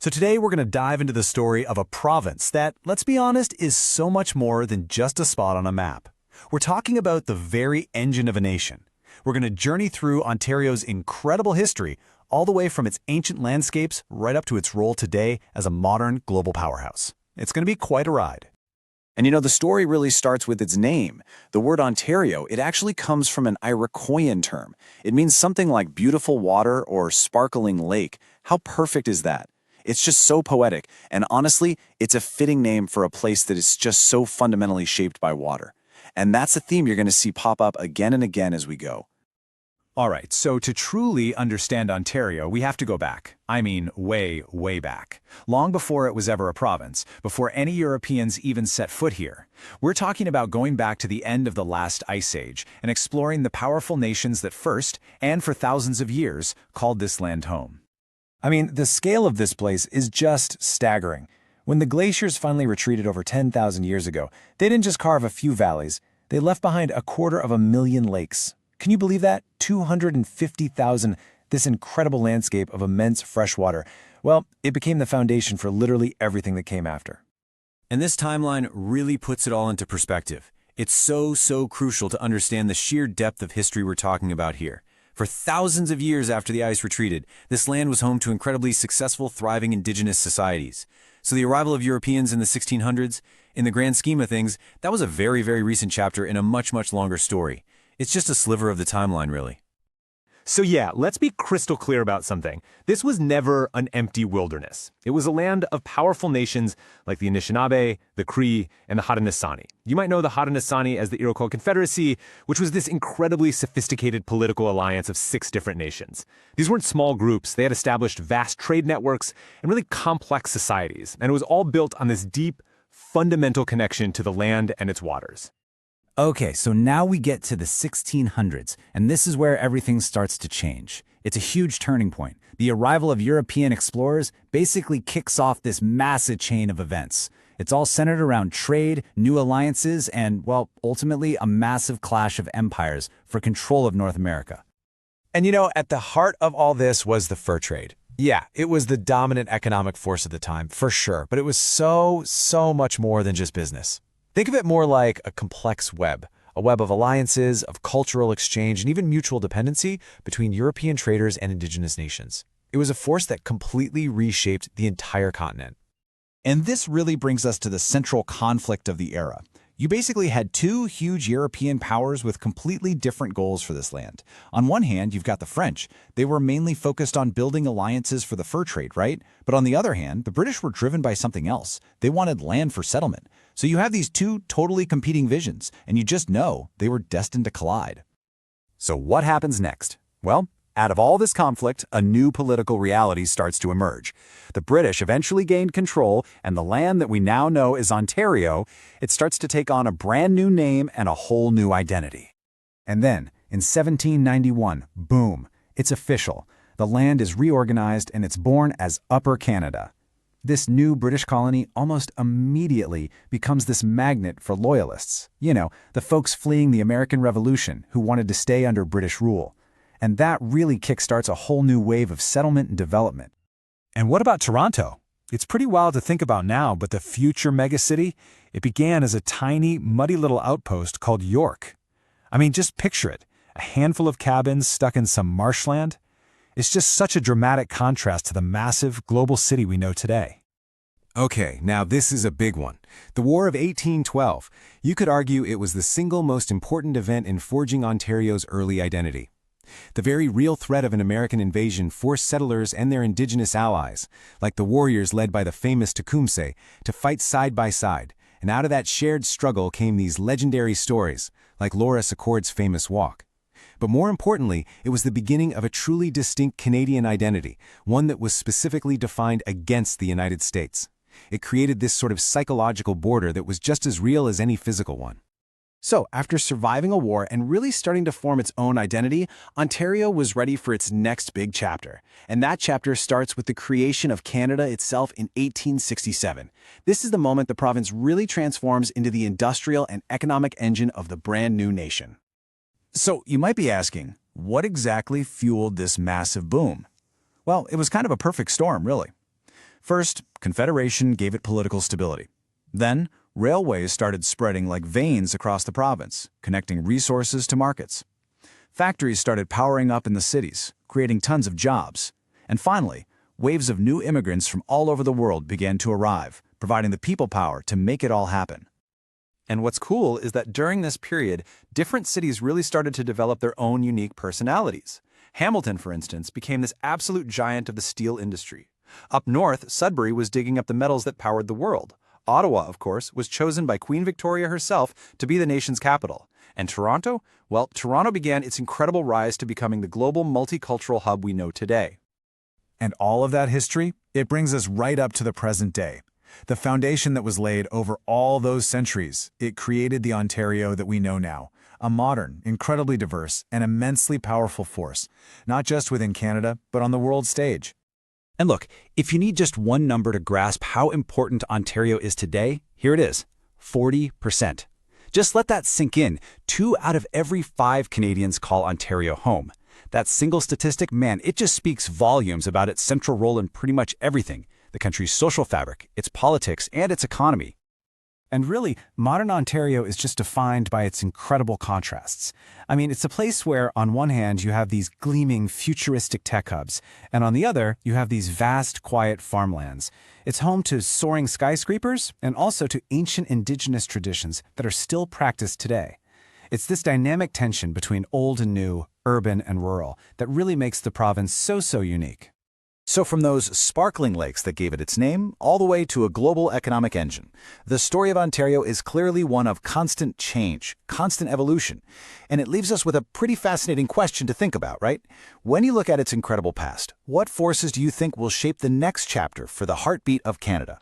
So today we're going to dive into the story of a province that, let's be honest, is so much more than just a spot on a map. We're talking about the very engine of a nation. We're going to journey through Ontario's incredible history, all the way from its ancient landscapes right up to its role today as a modern global powerhouse. It's going to be quite a ride. And the story really starts with its name. The word Ontario, it actually comes from an Iroquoian term. It means something like beautiful water or sparkling lake. How perfect is that? It's just so poetic, and honestly, it's a fitting name for a place that is just so fundamentally shaped by water. And that's a theme you're going to see pop up again and again as we go. All right, so to truly understand Ontario, we have to go back. I mean, way, way back. Long before it was ever a province, before any Europeans even set foot here. We're talking about going back to the end of the last ice age and exploring the powerful nations that first, and for thousands of years, called this land home. I mean, the scale of this place is just staggering. When the glaciers finally retreated over 10,000 years ago, they didn't just carve a few valleys, they left behind 250,000 lakes. Can you believe that? 250,000, this incredible landscape of immense fresh water. Well, it became the foundation for literally everything that came after. And this timeline really puts it all into perspective. It's so crucial to understand the sheer depth of history we're talking about here. For thousands of years after the ice retreated, this land was home to incredibly successful, thriving indigenous societies. So the arrival of Europeans in the 1600s, in the grand scheme of things, that was a very recent chapter in a much longer story. It's just a sliver of the timeline, really. So yeah, let's be crystal clear about something. This was never an empty wilderness. It was a land of powerful nations like the Anishinaabe, the Cree, and the Haudenosaunee. You might know the Haudenosaunee as the Iroquois Confederacy, which was this incredibly sophisticated political alliance of 6 different nations. These weren't small groups. They had established vast trade networks and really complex societies, and it was all built on this deep, fundamental connection to the land and its waters. Okay, so now we get to the 1600s, and this is where everything starts to change. It's a huge turning point. The arrival of European explorers basically kicks off this massive chain of events. It's all centered around trade, new alliances, and, well, ultimately a massive clash of empires for control of North America. And at the heart of all this was the fur trade. Yeah, it was the dominant economic force of the time, for sure, but it was so much more than just business. Think of it more like a complex web, a web of alliances, of cultural exchange, and even mutual dependency between European traders and indigenous nations. It was a force that completely reshaped the entire continent. And this really brings us to the central conflict of the era. You basically had 2 huge European powers with completely different goals for this land. On one hand, you've got the French. They were mainly focused on building alliances for the fur trade, right? But on the other hand, the British were driven by something else. They wanted land for settlement. So you have these 2 totally competing visions, and you just know they were destined to collide. So what happens next? Well, out of all this conflict, a new political reality starts to emerge. The British eventually gained control, and the land that we now know as Ontario, it starts to take on a brand new name and a whole new identity. And then, in 1791, boom, it's official. The land is reorganized and it's born as Upper Canada. This new British colony almost immediately becomes this magnet for loyalists. The folks fleeing the American Revolution who wanted to stay under British rule. And that really kickstarts a whole new wave of settlement and development. And what about Toronto? It's pretty wild to think about now, but the future megacity, it began as a tiny, muddy little outpost called York. I mean, just picture it. A handful of cabins stuck in some marshland. It's just such a dramatic contrast to the massive global city we know today. Okay, now this is a big one. The War of 1812. You could argue it was the single most important event in forging Ontario's early identity. The very real threat of an American invasion forced settlers and their indigenous allies, like the warriors led by the famous Tecumseh, to fight side by side, and out of that shared struggle came these legendary stories, like Laura Secour's famous walk. But more importantly, it was the beginning of a truly distinct Canadian identity, one that was specifically defined against the United States. It created this sort of psychological border that was just as real as any physical one. So, after surviving a war and really starting to form its own identity, Ontario was ready for its next big chapter. And that chapter starts with the creation of Canada itself in 1867. This is the moment the province really transforms into the industrial and economic engine of the brand new nation. So, you might be asking, what exactly fueled this massive boom? Well, it was kind of a perfect storm, really. First, Confederation gave it political stability. Then, railways started spreading like veins across the province, connecting resources to markets. Factories started powering up in the cities, creating tons of jobs. And finally, waves of new immigrants from all over the world began to arrive, providing the people power to make it all happen. And what's cool is that during this period, different cities really started to develop their own unique personalities. Hamilton, for instance, became this absolute giant of the steel industry. Up north, Sudbury was digging up the metals that powered the world. Ottawa, of course, was chosen by Queen Victoria herself to be the nation's capital. And Toronto? Well, Toronto began its incredible rise to becoming the global multicultural hub we know today. And all of that history, it brings us right up to the present day. The foundation that was laid over all those centuries, it created the Ontario that we know now, a modern, incredibly diverse, and immensely powerful force, not just within Canada, but on the world stage. And look, if you need just one number to grasp how important Ontario is today, here it is, 40%. Just let that sink in. 2 out of every 5 Canadians call Ontario home. That single statistic, man, it just speaks volumes about its central role in pretty much everything, the country's social fabric, its politics, and its economy. And really, modern Ontario is just defined by its incredible contrasts. I mean, it's a place where, on one hand, you have these gleaming, futuristic tech hubs, and on the other, you have these vast, quiet farmlands. It's home to soaring skyscrapers and also to ancient Indigenous traditions that are still practiced today. It's this dynamic tension between old and new, urban and rural, that really makes the province so unique. So from those sparkling lakes that gave it its name, all the way to a global economic engine, the story of Ontario is clearly one of constant change, constant evolution. And it leaves us with a pretty fascinating question to think about, right? When you look at its incredible past, what forces do you think will shape the next chapter for the heartbeat of Canada?